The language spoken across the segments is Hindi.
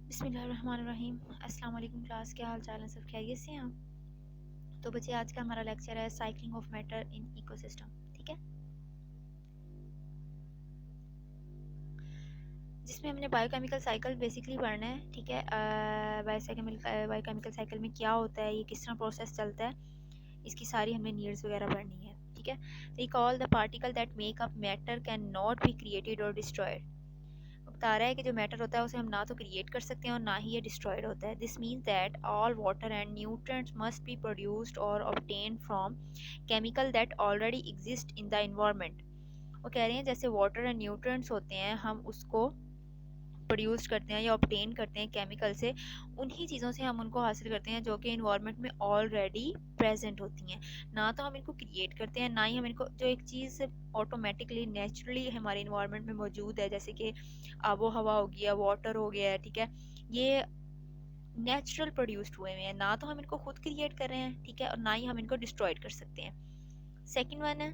बिस्मिल्लाहिर्रहमानिर्रहीम। अस्सलाम वालेकुम क्लास, क्या हाल चाल है? सब खैरियत से हैं आप? तो बच्चे, आज का हमारा लेक्चर है cycling of matter in ecosystem. ठीक है, जिसमें हमने बायोकेमिकल साइकिल बेसिकली पढ़ना है। ठीक है, बायोकेमिकल साइकिल में क्या होता है, ये किस तरह प्रोसेस चलता है, इसकी सारी हमने नीड्स वगैरह पढ़नी है। ठीक है, recall the particle that make up matter can not be created और डिस्ट्रॉयड। बता रहा है कि जो मैटर होता है उसे हम ना तो क्रिएट कर सकते हैं और ना ही ये डिस्ट्रॉयड होता है। This means that all water and nutrients must be produced और obtain from chemical that already exist in the environment. वो कह रहे हैं जैसे वाटर एंड न्यूट्रिएंट्स होते हैं, हम उसको प्रोड्यूस करते हैं या ऑब्टेन करते हैं केमिकल से, उन्हीं चीज़ों से हम उनको हासिल करते हैं जो कि इन्वायरमेंट में ऑलरेडी प्रेजेंट होती हैं। ना तो हम इनको क्रिएट करते हैं, ना ही हम इनको, जो एक चीज़ ऑटोमेटिकली नेचुरली हमारे इन्वायरमेंट में मौजूद है, जैसे कि आबो हवा हो गया, वाटर हो गया है, ठीक है, ये नेचुरल प्रोड्यूस्ड हुए हुए हैं। ना तो हम इनको खुद क्रिएट कर रहे हैं, ठीक है, और ना ही हम इनको डिस्ट्रॉयड कर सकते हैं। सेकेंड वन है,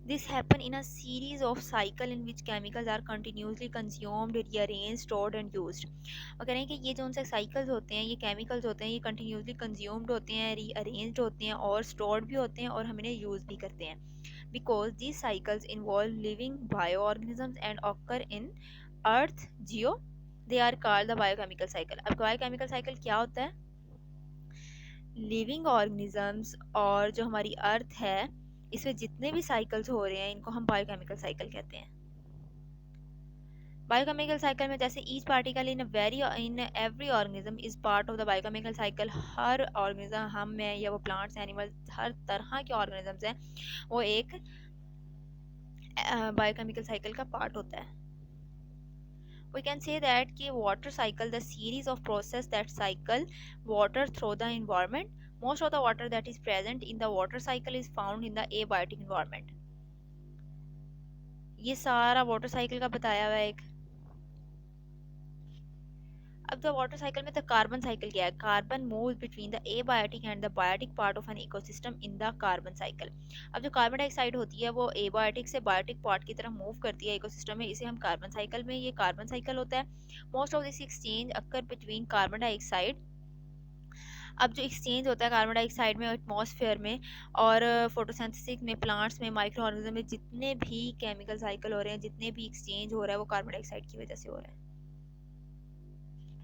this happen in a series of cycle in which chemicals are continuously consumed, rearranged, stored and used। और कह रहे हैं कि ये जो उनसे साइकिल्स होते हैं, ये केमिकल्स होते हैं, ये कंटिन्यूसली कंज्यूम्ड होते हैं, रीअरेंज्ड होते हैं और स्टोर्ड भी होते हैं और हम इन्हें यूज़ भी करते हैं। Because these cycles involve living bioorganisms and occur in earth geo, they are called the biochemical cycle। अब बायोकेमिकल साइकिल क्या होता है? लिविंग ऑर्गेनिजम्स और जो हमारी अर्थ है, इसमें जितने भी साइकिल्स हो रहे हैं, इनको हम बायोकेमिकल साइकिल कहते हैं। बायोकेमिकल साइकिल में जैसे each particle in every organism is part of the biochemical cycle. Her organism, हम में या वो प्लांट्स, एनिमल्स, हर तरह के ऑर्गेनिजम्स हैं, वो एक बायोकेमिकल साइकिल का पार्ट होता है। We can say that कि water cycle, the series of process that cycle water through the environment. Most of the water that is present in the water cycle is found in the abiotic environment। ये सारा वाटर साइकिल का बताया हुआ है एक। अब द वाटर साइकिल में द कार्बन साइकिल क्या है? Carbon move between the abiotic and the biotic part of an ecosystem in the carbon cycle. अब जो कार्बन डाइऑक्साइड होती है वो एबायोटिक से बायोटिक पार्ट की तरफ मूव करती है इकोसिस्टम में, इसे हम कार्बन साइकिल में, ये कार्बन साइकिल होता है। Most of this exchange occur between carbon dioxide. अब जो एक्सचेंज होता है कार्बन डाइऑक्साइड में एटमॉस्फेयर में और फोटोसिंथेसिस में, प्लांट्स में, माइक्रो ऑर्गेनिज्म में, जितने भी केमिकल साइकिल हो रहे हैं, जितने भी एक्सचेंज हो रहा है, वो कार्बन डाइऑक्साइड की वजह से हो रहा है।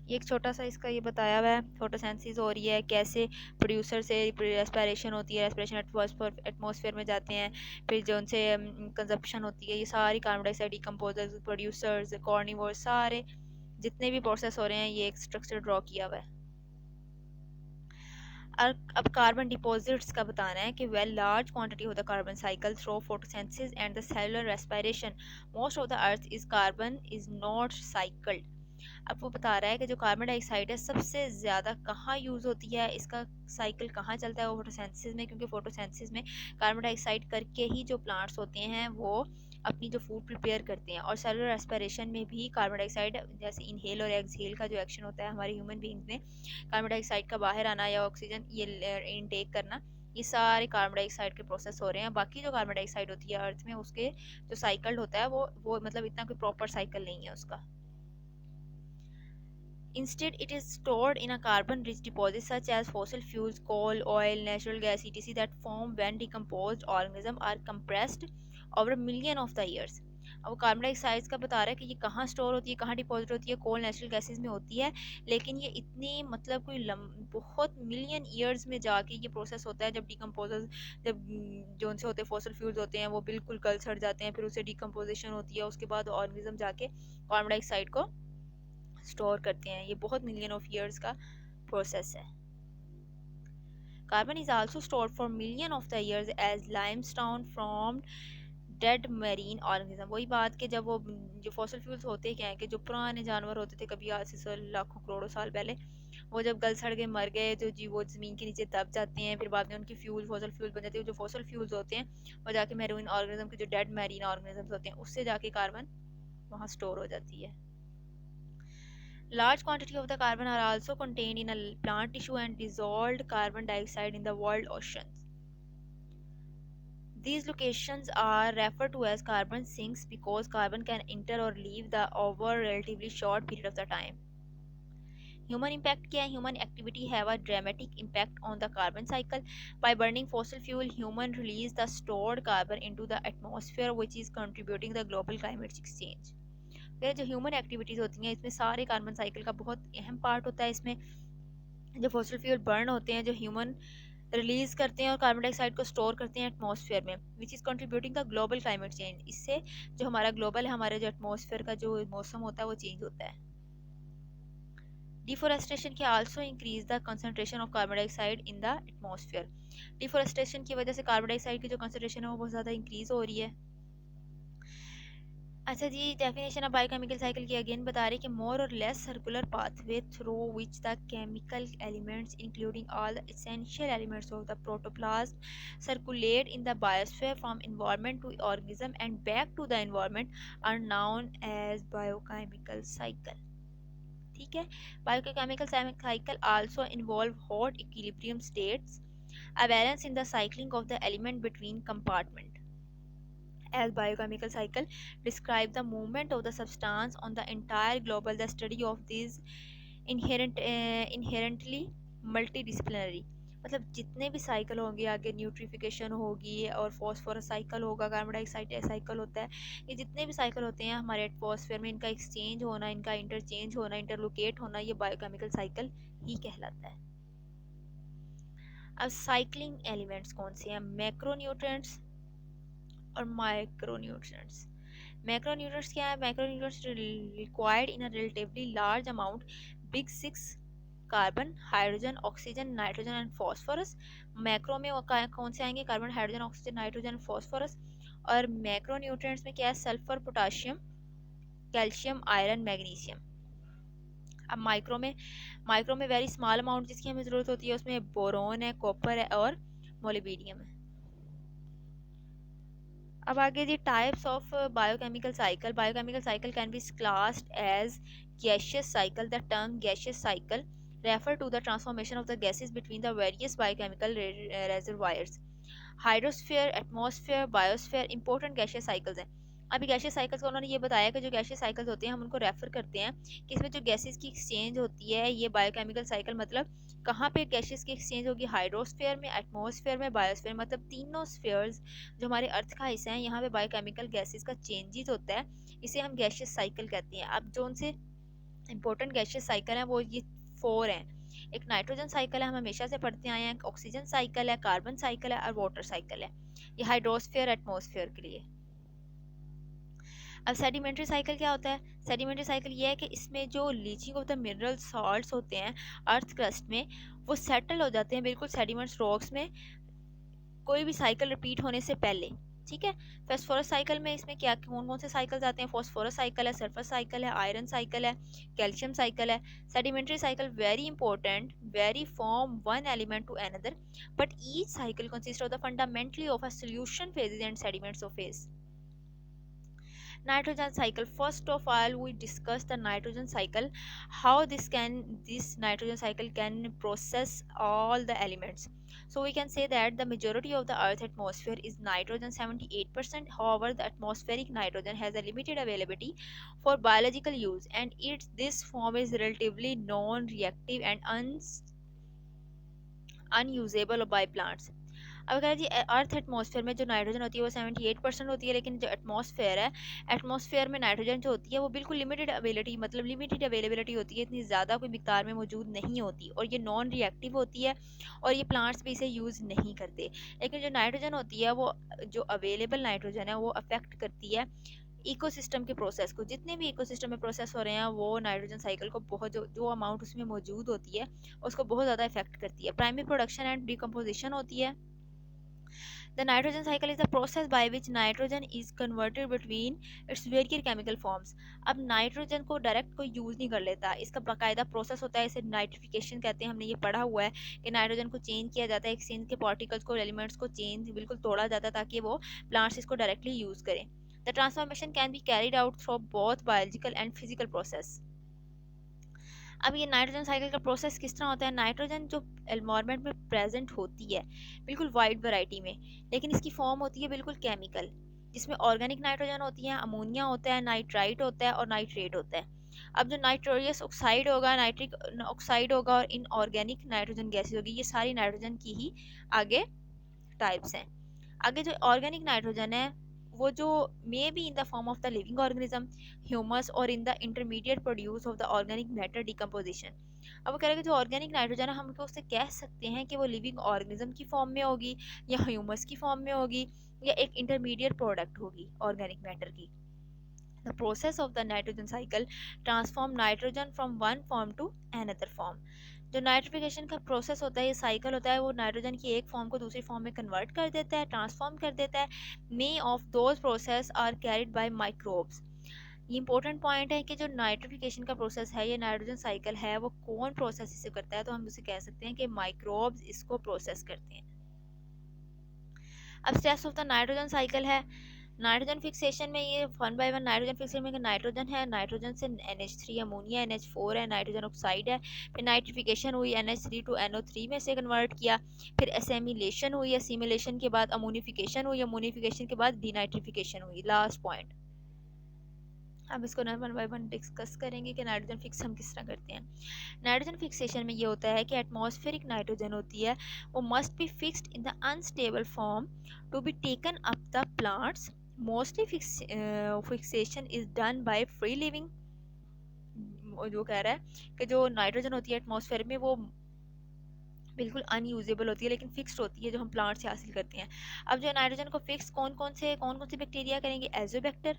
ये एक छोटा सा इसका ये बताया हुआ है, फोटोसिंथेसिस हो रही है, कैसे प्रोड्यूसर से रेस्पिरेशन होती है, रेस्पिरेशन एटमॉस्फेयर में जाते हैं, फिर जो उनसे कंजप्शन होती है, ये सारी carbon dioxide decomposers, producers, carnivore, सारे जितने भी प्रोसेस हो रहे हैं, ये एक स्ट्रक्चर ड्रॉ किया हुआ है। अब कार्बन डिपॉजिट्स का बताना है कि well large quantity of the carbon cycle through photosynthesis and the cellular respiration, most of the earth is carbon is not cycled. अब वो बता रहा है कि जो कार्बन डाइऑक्साइड है सबसे ज़्यादा कहाँ यूज़ होती है, इसका साइकिल कहाँ चलता है, वो फोटोसिंथेसिस में, क्योंकि फोटोसिंथेसिस में कार्बन डाइऑक्साइड करके ही जो प्लांट्स होते हैं वो अपनी जो फूड प्रिपेयर करते हैं। और सेलुलर रेस्पिरेशन में भी कार्बन डाइऑक्साइड, जैसे इनहेल और एक्सहेल का जो एक्शन होता है हमारे ह्यूमन बींग्स में, कार्बन डाइऑक्साइड का बाहर आना या ऑक्सीजन ये इनटेक करना, ये सारे कार्बन डाइऑक्साइड के प्रोसेस हो रहे हैं। बाकी जो कार्बन डाइऑक्साइड होती है अर्थ में, उसके जो साइकिल होता है वो मतलब इतना कोई प्रॉपर साइकिल नहीं है उसका। Instead, it is stored in a carbon-rich deposits such as fossil fuels, coal, oil, natural gas, etc. that form when decomposed organisms are compressed over a million of the years। अब वो कार्बन डाइऑक्साइड का बता रहा है कि ये कहाँ स्टोर होती है, कहाँ डिपॉजिट होती है, कोल, नेचुरल गैसेस में होती है, लेकिन ये इतनी मतलब कोई बहुत मिलियन ईयर्स में जाके ये प्रोसेस होता है, जब डिकम्पोजर्स, जब जो उनसे होते हैं फॉसिल फ्यूल्स होते हैं, वो बिल्कुल गल सड़ जाते हैं, फिर उसे डिकम्पोजिशन होती है, उसके बाद ऑर्गेनिज्म जाके कार्बन डाइऑक्साइड को स्टोर करते हैं। ये बहुत मिलियन ऑफ ईयर्स का प्रोसेस है। Carbon is also stored for million of the years as limestone from dead marine organism. वही बात कि जब वो जो फॉसिल फ्यूल्स होते क्या हैं कि जो पुराने जानवर होते थे कभी आज से लाखों करोड़ों साल पहले, वो जब गल सड़ के मर गए तो जी वो ज़मीन के नीचे दब जाते हैं, फिर बाद में उनकी फ्यूल फॉसिल फ्यूल बन जाती है। जो फॉसिल फ्यूल्स होते हैं वो जाके मैरीन ऑर्गेनिज्म के, जो डेड मैरीन ऑर्गेनिज्म होते हैं, उससे जाके कार्बन वहाँ स्टोर हो जाती है। Large quantity of the carbon are also contained in a plant tissue and dissolved carbon dioxide in the world oceans. These locations are referred to as carbon sinks because carbon can enter or leave the over a relatively short period of the time. Human impact क्या है? Human activity have a dramatic impact on the carbon cycle. By burning fossil fuel human release the stored carbon into the atmosphere which is contributing the global climate change. जो ह्यूमन एक्टिविटीज होती हैं इसमें सारे कार्बन साइकिल का बहुत अहम पार्ट होता है. इसमें जो फॉसिल फ्यूल बर्न होते हैं, जो ह्यूमन रिलीज करते हैं और कार्बन डाइऑक्साइड को स्टोर करते हैं एटमॉस्फेयर में, which is contributing the global climate change. इससे जो हमारा ग्लोबल है, हमारे जो एटमॉस्फेयर का जो मौसम होता है वो चेंज होता है. Deforestation can also increase the concentration of carbon dioxide in the atmosphere. Deforestation की वजह से कार्बन डाइऑक्साइड की जो कंसनट्रेशन है वो बहुत ज़्यादा इंक्रीज हो रही है. अच्छा जी, डेफिनेशन ऑफ बायोकेमिकल साइकिल की अगेन बता रही है कि मोर और less circular pathway through which the chemical elements including all the essential elements of the protoplasm circulate in the biosphere from environment to organism and back to the environment are known as biochemical cycle. ठीक है. Biochemical cycle also involve hot equilibrium states, a balance in the cycling of the element between compartment. As biochemical cycle describe the movement of the substance on the entire global, the study of these inherently multidisciplinary. मतलब जितने भी साइकिल होंगे, आगे न्यूट्रिफिकेशन होगी और फॉस्फोरस साइकिल होगा, कार्बन डाइऑक्साइड साइकिल होता है, ये जितने भी साइकिल होते हैं हमारे एटमॉस्फेयर में, इनका एक्सचेंज होना, इनका इंटरचेंज होना, इंटरलोकेट होना, ये बायोकेमिकल साइकिल ही कहलाता है. अब साइक्लिंग एलिमेंट्स कौन से हैं? मैक्रोन्यूट्रिएंट्स और माइक्रोन्यूट्रिएंट्स. मैक्रोन्यूट्रिएंट्स क्या है? Macronutrients required in a relatively large amount, big six carbon, hydrogen, oxygen, nitrogen and phosphorus. Macro में कौन से आएंगे? Carbon, hydrogen, oxygen, nitrogen, phosphorus. और मैक्रोन्यूट्रिएंट्स में क्या है? Sulphur, potassium, calcium, iron, magnesium. अब माइक्रो में वेरी स्मॉल अमाउंट जिसकी हमें ज़रूरत होती है, उसमें बोरोन है, कॉपर है और मोलिबेडियम है. अब आगे जी, types of biochemical cycle. Biochemical cycle can be classed as gaseous cycle. The term gaseous cycle refer to the transformation of the gases between the various biochemical reservoirs. Hydrosphere, atmosphere, biosphere important gaseous cycles हैं. अभी गैशियस साइकिल्स को उन्होंने ये बताया कि जो गैशियस साइकिल्स होते हैं हम उनको रेफर करते हैं कि इसमें जो गैसेस की एक्सचेंज होती है, ये बायोकेमिकल साइकिल मतलब कहाँ पे गैसेस की एक्सचेंज होगी? हाइड्रोस्फीयर में, एटमॉस्फेयर में, बायोस्फीयर. मतलब तीनों स्फीयर्स जो हमारे अर्थ का हिस्सा है, यहाँ पे बायोकेमिकल गैसेस का चेंजेस होता है. इसे हम गैशियस साइकिल कहते हैं. अब जो उनसे इंपॉर्टेंट गैशियस साइकिल है वो ये 4 हैं. एक नाइट्रोजन साइकिल है, हम हमेशा से पढ़ते आए हैं. ऑक्सीजन साइकिल है, कार्बन साइकिल है और वाटर साइकिल है. ये हाइड्रोस्फीयर, एटमॉस्फेयर के लिए. अब सेडिमेंट्री साइकिल क्या होता है? सेडिमेंट्री साइकिल ये है कि इसमें जो leaching of the mineral salts होते हैं अर्थ क्रस्ट में, वो सेटल हो जाते हैं बिल्कुल सेडिमेंट्स रॉक्स में, कोई भी साइकिल रिपीट होने से पहले. ठीक है. फास्फोरस साइकिल में इसमें क्या कौन कौन से साइकिल्स आते हैं? फास्फोरस साइकिल है, सल्फर साइकिल है, आयरन साइकिल है, कैल्शियम साइकिल है. Sedimentary cycle very important, very from one element to another, but each cycle consist of the fundamentally of a solution phases and sediments of phase. Nitrogen cycle. First of all, we discuss the nitrogen cycle, how this nitrogen cycle can process all the elements. So we can say that the majority of the earth atmosphere is nitrogen, 78%. However, the atmospheric nitrogen has a limited availability for biological use, and this form is relatively non-reactive and unusable by plants. अब कह जी, अर्थ एटमॉस्फेयर में जो नाइट्रोजन होती है वो 78% होती है, लेकिन जो एटमॉस्फेयर है, एटमॉस्फेयर में नाइट्रोजन जो होती है वो बिल्कुल लिमिटेड अवेलेबिलिटी होती है, इतनी ज़्यादा कोई मिकदार में मौजूद नहीं होती, और ये नॉन रिएक्टिव होती है और ये प्लांट्स भी इसे यूज़ नहीं करते. लेकिन जो नाइट्रोजन होती है वो जो अवेलेबल नाइट्रोजन है वो अफेक्ट करती है इकोसिस्टम के प्रोसेस को. जितने भी इकोसिस्टम में प्रोसेस हो रहे हैं वो नाइट्रोजन साइकिल को बहुत जो अमाउंट उसमें मौजूद होती है उसको बहुत ज़्यादा इफेक्ट करती है. प्राइमरी प्रोडक्शन एंड डिकम्पोजिशन होती है. The nitrogen cycle is the process by which nitrogen is converted between its various chemical forms. अब नाइट्रोजन को डायरेक्ट कोई यूज़ नहीं कर लेता, इसका बाकायदा प्रोसेस होता है, इसे नाइट्रिफिकेशन कहते हैं. हमने ये पढ़ा हुआ है कि नाइट्रोजन को चेंज किया जाता है, एक्सचेंज के पार्टिकल्स को, एलिमेंट्स को चेंज बिल्कुल तोड़ा जाता है ताकि वो प्लांट्स इसको डायरेक्टली यूज़ करें. The transformation can be carried out through both biological and physical process. अब ये नाइट्रोजन साइकिल का प्रोसेस किस तरह होता है? नाइट्रोजन जो एनवायरनमेंट में प्रेजेंट होती है बिल्कुल वाइड वैरायटी में, लेकिन इसकी फॉर्म होती है बिल्कुल केमिकल, जिसमें ऑर्गेनिक नाइट्रोजन होती है, अमोनिया होता है, नाइट्राइट होता है और नाइट्रेट होता है. अब जो नाइट्रोजस ऑक्साइड होगा, नाइट्रिक ऑक्साइड होगा और इनऑर्गेनिक नाइट्रोजन गैसेज होगी, ये सारी नाइट्रोजन की ही आगे टाइप्स हैं। आगे जो ऑर्गेनिक नाइट्रोजन है वो जो may be in the form of the living organism, humus और in the intermediate produce of the organic matter decomposition. अब वो कह रहे हैं कि जो ऑर्गेनिक नाइट्रोजन है हम उससे कह सकते हैं कि वो लिविंग ऑर्गेनिज्म की फॉर्म में होगी या ह्यूमस की फॉर्म में होगी या एक इंटरमीडिएट प्रोडक्ट होगी ऑर्गेनिक मैटर की। The process of the nitrogen cycle transform nitrogen from one form to another form. जो नाइट्रिफिकेशन का प्रोसेस होता है, ये साइकिल होता है, वो नाइट्रोजन की एक फॉर्म को दूसरी फॉर्म में कन्वर्ट कर देता है, ट्रांसफॉर्म कर देता है। May of those process are carried by microbes. ये इंपॉर्टेंट पॉइंट है कि जो नाइट्रिफिकेशन का प्रोसेस है, ये नाइट्रोजन साइकिल है, वो कौन प्रोसेस इसे करता है, तो हम उसे कह सकते हैं कि माइक्रोब्स इसको प्रोसेस करते हैं। अब steps of the nitrogen cycle है। नाइट्रोजन फिक्सेशन में ये one by one nitrogen fixation में नाइट्रोजन है, नाइट्रोजन से NH3 अमोनिया, NH4 है, नाइट्रोजन ऑक्साइड है, फिर नाइट्रिफिकेशन हुई, NH3 टू NO3 में से कन्वर्ट किया, फिर एसिमिलेशन हुई, एसिमिलेशन के बाद अमोनिफिकेशन हुई, अमोनिफिकेशन के बाद डीनाइट्रिफिकेशन हुई, लास्ट पॉइंट। अब इसको वन बाय वन डिस्कस करेंगे कि नाइट्रोजन फिक्स हम किस तरह करते हैं। नाइट्रोजन फिक्सेशन में ये होता है कि एटमॉस्फेरिक नाइट्रोजन होती है वो must be fixed in the unstable form to be taken up the plants. Mostly fixation is done by free living. जो कह रहा है कि जो नाइट्रोजन होती है एटमॉस्फेयर में वो बिल्कुल अनयूजेबल होती है लेकिन फिक्स्ड होती है जो हम प्लांट से हासिल करते हैं। अब जो नाइट्रोजन को फिक्स कौन कौन से बैक्टीरिया करेंगे, एजोबैक्टर,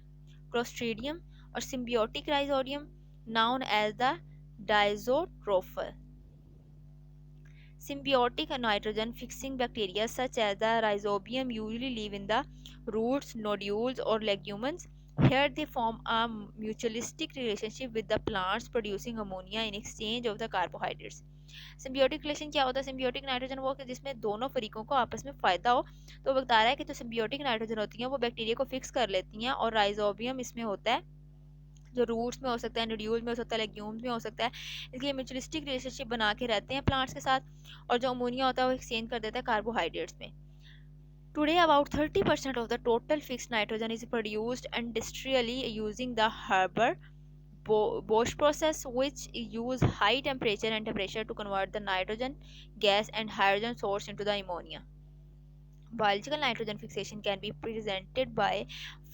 क्लोस्ट्रीडियम और symbiotic Rhizobium known as the diazotroph. Symbiotic nitrogen fixing bacteria such as the rhizobium usually live in the roots, nodules or legumes. Here they form a mutualistic relationship with the plants producing ammonia in exchange of the carbohydrates. Symbiotic relation क्या होता है? सिम्बियोटिक नाइट्रोजन वो कि जिसमें दोनों फरीकों को आपस में फ़ायदा हो। तो वो बता रहा है कि जो सिम्बियोटिक नाइट्रोजन होती हैं वो बैक्टीरिया को फिक्स कर लेती हैं और राइजोबियम इसमें होता है जो रूट्स में हो सकता है, नोड्यूल्स में हो सकता है, लेग्यूम्स में हो सकता है। इसलिए म्यूचुअलिस्टिक रिलेशनशिप बना के रहते हैं प्लांट्स के साथ और जो अमोनिया होता है वो एक्सचेंज कर देता है कार्बोहाइड्रेट्स में। Today, about 30% of the total fixed nitrogen is produced industrially using the Haber-Bosch process, which use high temperature and pressure to convert the nitrogen gas and hydrogen source into the ammonia. Biological nitrogen fixation can be presented by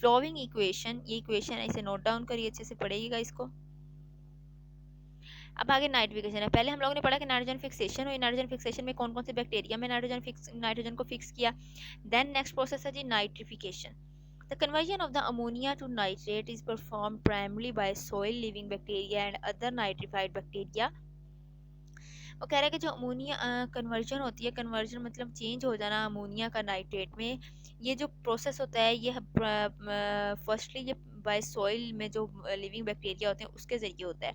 following equation. ये इक्वेशन है, इसे नोट डाउन करिए, अच्छे से पढ़िएगा इसको। अब आगे नाइट्रिफिकेशन है। पहले हम लोगों ने पढ़ा कि नाइट्रोजन फिक्सेशन हुई, नाइट्रोजन फिक्सेशन में कौन कौन से बैक्टीरिया में नाइट्रोजन को फिक्स किया। देन नेक्स्ट प्रोसेस है जी nitrification. The conversion of the ammonia to nitrate is performed primarily by soil living bacteria and other nitrified bacteria. वो कह रहा है कि जो अमोनिया कन्वर्जन होती है, कन्वर्जन मतलब चेंज हो जाना अमोनिया का नाइट्रेट में, ये जो प्रोसेस होता है ये फर्स्टली ये बाय सॉइल में जो लिविंग बैक्टीरिया होते हैं उसके ज़रिए होता है।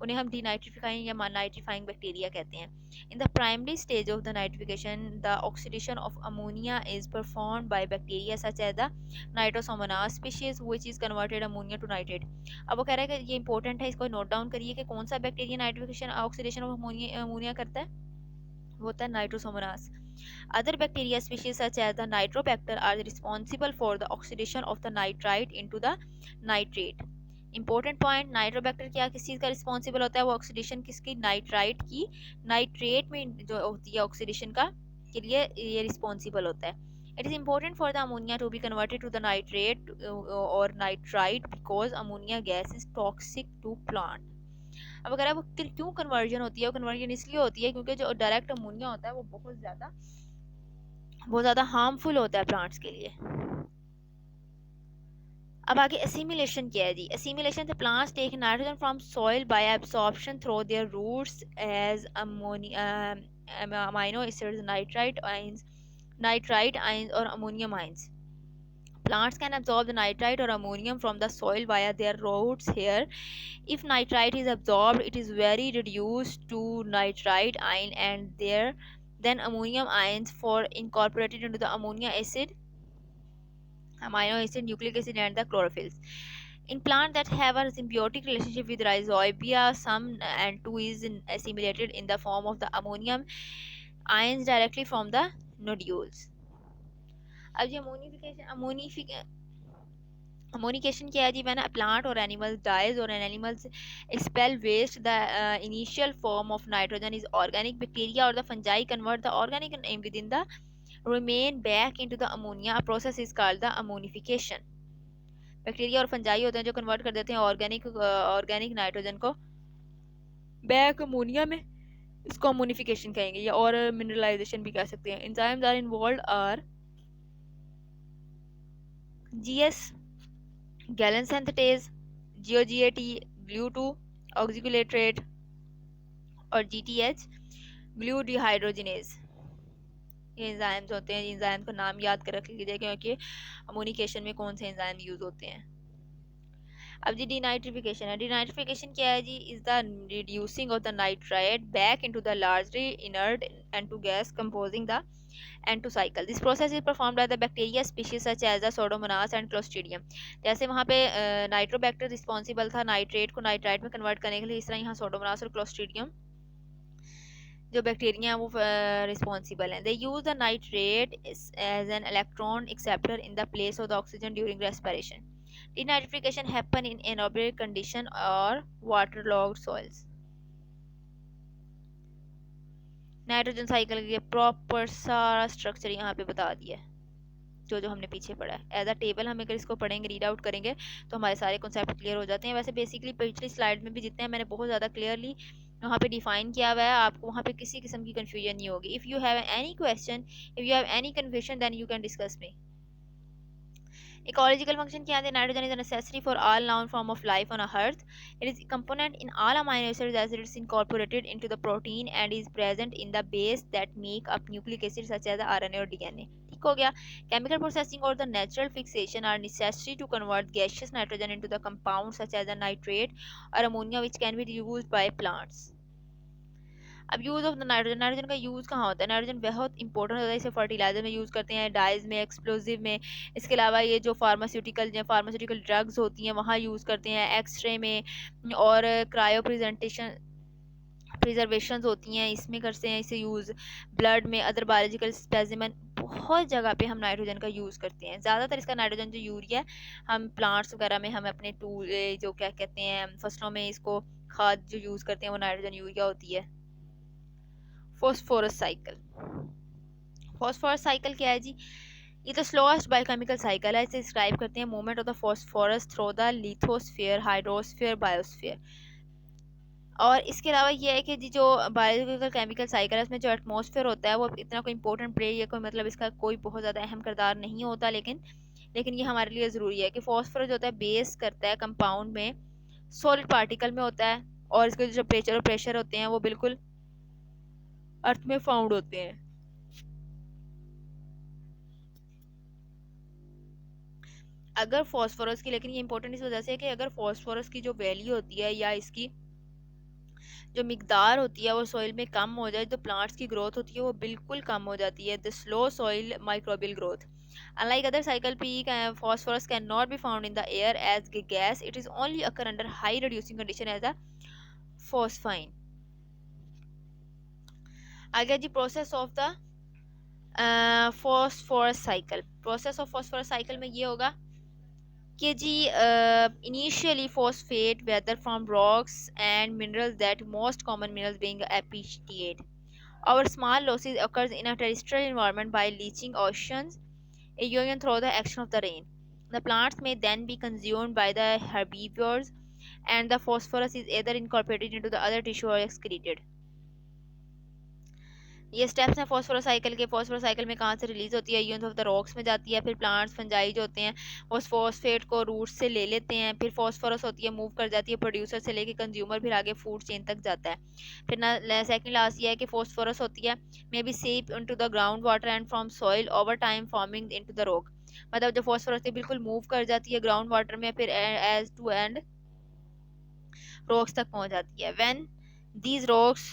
उन्हें हम डीनाइट्रिफाइंग या नाइट्रिफाइंग बैक्टीरिया कहते हैं। In the primary stage of the nitrification the oxidation of ammonia is performed by bacteria such as the nitrosomonas species which is converted ammonia to nitrate. अब वो कह रहा है कि ये इंपॉर्टेंट है, इसको नोट डाउन करिए कि कौन सा bacteria nitrification oxidation of ammonia करता है, वो होता है Nitrosomonas. Other bacteria species such as the Nitrobacter are responsible for the oxidation of the nitrite into the nitrate. Important point, Nitrobacter क्या किस चीज़ का रिस्पॉन्सिबल होता है? वो ऑक्सीडेशन किसकी? नाइट्राइट की नाइट्रेट में जो होती है ऑक्सीडेशन का के लिए ये रिस्पॉन्सिबल होता है। It is important for the ammonia to be converted to the nitrate or nitrite because ammonia gas is toxic to plant. अब अगर वो क्यों कन्वर्जन होती है? वो कन्वर्जन इसलिए होती है क्योंकि जो डायरेक्ट अमोनिया होता है वो बहुत ज़्यादा हार्मफुल होता है प्लांट्स के लिए। अब आगे एसिमिलेशन क्या है जी? Assimilation the plants take nitrogen from soil by absorption through their roots as amino acids, nitrite ions और ammonium ions. Plants can absorb the nitrite or ammonium from the soil via their roots here. If nitrite is absorbed, it is very reduced to nitrite ion and then ammonium ions for incorporated into the amino acid, nucleic acid and the chlorophylls. In plants that have a symbiotic relationship with rhizobia, some and 2 is assimilated in the form of the ammonium ions directly from the nodules. अब ये अमोनिकेशन क्या है जी? व्हेन अ प्लांट और एनिमल डाइज और an animals expel waste, the initial form of nitrogen is organic bacteria और the fungi convert the organic within the remain back into the ammonia. A process is called the ammonification. Bacteria और फंजाई होते हैं जो कन्वर्ट कर देते हैं ऑर्गेनिक नाइट्रोजन को बैक अमोनिया में, इसको अमोनिफिकेशन कहेंगे या और मिनरलाइजेशन भी कह सकते हैं. Enzymes are involved are GS gallon synthetase, GOGAT, GLUE2 ऑक्सीकुलेट्रेट और GTH ग्लू डिहाइड्रोजिनेज. ये एंजाइम्स होते हैं. एंजाइम का नाम याद कर रख लीजिए क्योंकि अमोनिकेशन में कौन से एंजाइम यूज होते हैं. अब जी डिनाइट्रिफिकेशन है. डिनाइट्रिफिकेशन क्या है जी? Is the reducing of the nitrite back into the largely inert N2 gas composing the N2 cycle. This process is performed by the bacteria species such as the Pseudomonas and Clostridium. जैसे वहाँ पे नाइट्रोबैक्टर रिस्पॉन्सिबल था नाइट्रेट को नाइट्राइट में कन्वर्ट करने के लिए, इस तरह यहाँ Pseudomonas और Clostridium जो बैक्टीरिया हैं वो रिस्पॉन्सिबल हैं. They use the nitrate as an electron acceptor in the place of the oxygen during respiration. Denitrification happen in anaerobic condition और वाटरलॉग्ड सॉइल्स. नाइट्रोजन साइकिल के प्रॉपर सारा स्ट्रक्चर यहाँ पे बता दिया है जो हमने पीछे पढ़ा है. एज अ टेबल हम अगर इसको पढ़ेंगे, रीड आउट करेंगे तो हमारे सारे कॉन्सेप्ट क्लियर हो जाते हैं. वैसे बेसिकली पिछली स्लाइड में भी जितने हैं मैंने बहुत ज़्यादा क्लियरली वहाँ पे डिफाइन किया हुआ है, आपको वहाँ पे किसी किस्म की कन्फ्यूजन नहीं होगी. If you have any question, if you have any confusion, then you can discuss me. Ecological function क्या है? Nitrogen is a necessary for all known form of life on Earth. It is a component in all amino acids as it is incorporated into the protein and is present in the base that make up nucleic acids such as the RNA or DNA. ठीक हो गया. Chemical processing or the natural fixation are necessary to convert gaseous nitrogen into the compounds such as the nitrate or ammonia which can be used by plants. अब use of the nitrogen. Nitrogen का यूज़ कहाँ होता है? नाइट्रोजन बहुत इंपॉर्टेंट होता है. इसे फर्टिलाइजर में यूज़ करते हैं, डाइज में, एक्सप्लोजिव में. इसके अलावा ये जो फार्मास्यूटिकल ड्रग्स होती हैं वहाँ यूज़ करते हैं, एक्सरे में, और क्रायो प्रिजर्वेशन होती हैं इसमें करते हैं इसे यूज़. ब्लड में, अदर बायोलॉजिकल स्पेसिमेन, बहुत जगह पे हम नाइट्रोजन का यूज़ करते हैं. ज़्यादातर इसका नाइट्रोजन जो यूरिया है हम प्लांट्स वगैरह में, हम अपने टूल जो क्या कहते हैं फसलों में इसको खाद जो यूज़ करते हैं वो नाइट्रोजन यूरिया होती है. Phosphorus cycle. फॉस्फोरस साइकिल क्या है जी? ये तो स्लोएस्ट बायोकेमिकल साइकिल है. इसे डिस्क्राइब करते हैं movement of the phosphorus through the lithosphere, hydrosphere, biosphere. और इसके अलावा ये है कि जी जो बायोलॉजिकल केमिकल साइकिल है उसमें जो एटमॉस्फेयर होता है वो इतना कोई इंपॉर्टेंट प्ले या कोई मतलब इसका कोई बहुत ज़्यादा अहम किरदार नहीं होता, लेकिन ये हमारे लिए ज़रूरी है कि फॉस्फोरस जो होता है बेस करता है कंपाउंड में, सॉलिड पार्टिकल में होता है, और इसके जो टेम्परेचर और प्रेशर होते हैं वो बिल्कुल अर्थ में फाउंड होते हैं. अगर फॉस्फोरस की, लेकिन ये इंपॉर्टेंट इस वजह से है कि अगर फॉस्फोरस की जो वैल्यू होती है या इसकी जो मिकदार होती है वो सॉइल में कम हो जाए तो प्लांट्स की ग्रोथ होती है वो बिल्कुल कम हो जाती है. The slow soil microbial growth. Unlike other cycle peak, phosphorus cannot be found in the air as a gas. It is only occur under high reducing condition as a phosphine. आगे जी process of the phosphorus cycle. Process of phosphorus cycle में ये होगा कि जी initially phosphate weather from rocks and minerals that most common minerals being apatite. Our small losses occurs in a terrestrial environment by leaching oceans erosion through the action of the rain. The plants may then be consumed by the herbivores and the phosphorus is either incorporated into the other tissue or excreted. ये स्टेप्स हैं फॉस्फोरस साइकिल के. फॉस्फोरस साइकिल में कहाँ से रिलीज होती है? यूनिट ऑफ द रॉक्स में जाती है. फिर प्लांट्स फंजाई जो होते हैं वो फॉस्फेट को रूट से ले लेते हैं. फिर फॉस्फोरस होती है मूव कर जाती है प्रोड्यूसर से लेके कंज्यूमर, फिर आगे फूड चेन तक जाता है. फिर ना सेकंड लास्ट ये है कि फॉस्फोरस होती है मे बी सीप into the ground water and from soil over time forming into the rock. मतलब जब फॉस्फोरस बिल्कुल मूव कर जाती है ग्राउंड वाटर में, फिर एज टू एंड रॉक्स तक पहुंच जाती है. When these rocks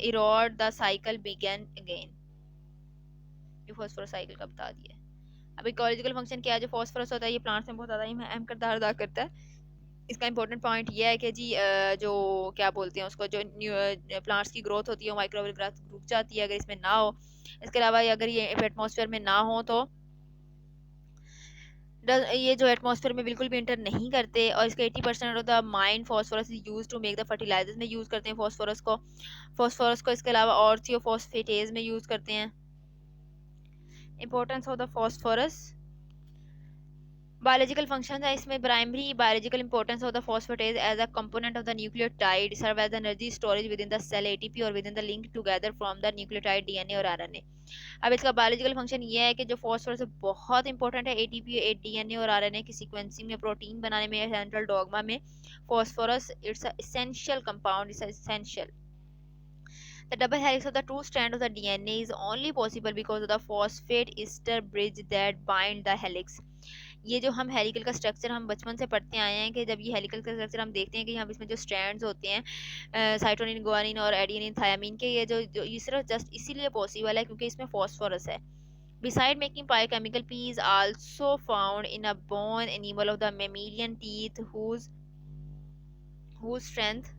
erode the cycle begin again. ये फॉस्फोरस साइकिल का बता दिया. अब इकोलॉजिकल फंक्शन क्या है? जो फॉस्फोरस होता है ये प्लांट्स में बहुत ज़्यादा ही अहम किरदार अदा करता है. इसका इंपॉर्टेंट पॉइंट ये है कि जी जो क्या बोलते हैं उसको, जो प्लांट्स की ग्रोथ होती है माइक्रोबियल ग्रोथ रुक जाती है अगर इसमें ना हो. इसके अलावा अगर ये एटमॉस्फेयर में ना हो तो ये जो एटमॉस्फेयर में बिल्कुल भी इंटर नहीं करते, और इसका 80% of the mine phosphorus is use to make the fertilisers में यूज़ करते हैं फॉस्फोरस को इसके अलावा और थियोफॉस्फेटेज में यूज़ करते हैं। Importance of the phosphorus, biological function है इसमें, primary biological importance of the phosphatase as a component of the nucleotide, serve as energy storage within the cell ATP और within the link together from the nucleotide DNA और आरएनए। अब इसका बायोलॉजिकल फंक्शन ये है कि जो फॉस्फोरस बहुत इंपॉर्टेंट है एटीपी डीएनए और आरएनए की सीक्वेंसिंग में, प्रोटीन बनाने में, सेंट्रल डॉग्मा में phosphorus it's essential compound, it's essential. The double helix of the two strand of the DNA is only possible because of the phosphate ester bridge that bind the helix. ये जो हम हेलिकल का स्ट्रक्चर हम बचपन से पढ़ते आए हैं कि जब ये हेलिकल का स्ट्रक्चर हम देखते हैं कि हम इसमें जो स्ट्रैंड्स होते हैं साइटोनिन, गुआनिन और एडिनिन, थायामीन के, ये सिर्फ जस्ट इसीलिए पॉसिबल है क्योंकि इसमें फॉस्फोरस है। Beside making biochemical P is also found in a bone enamel of the mammalian teeth whose strength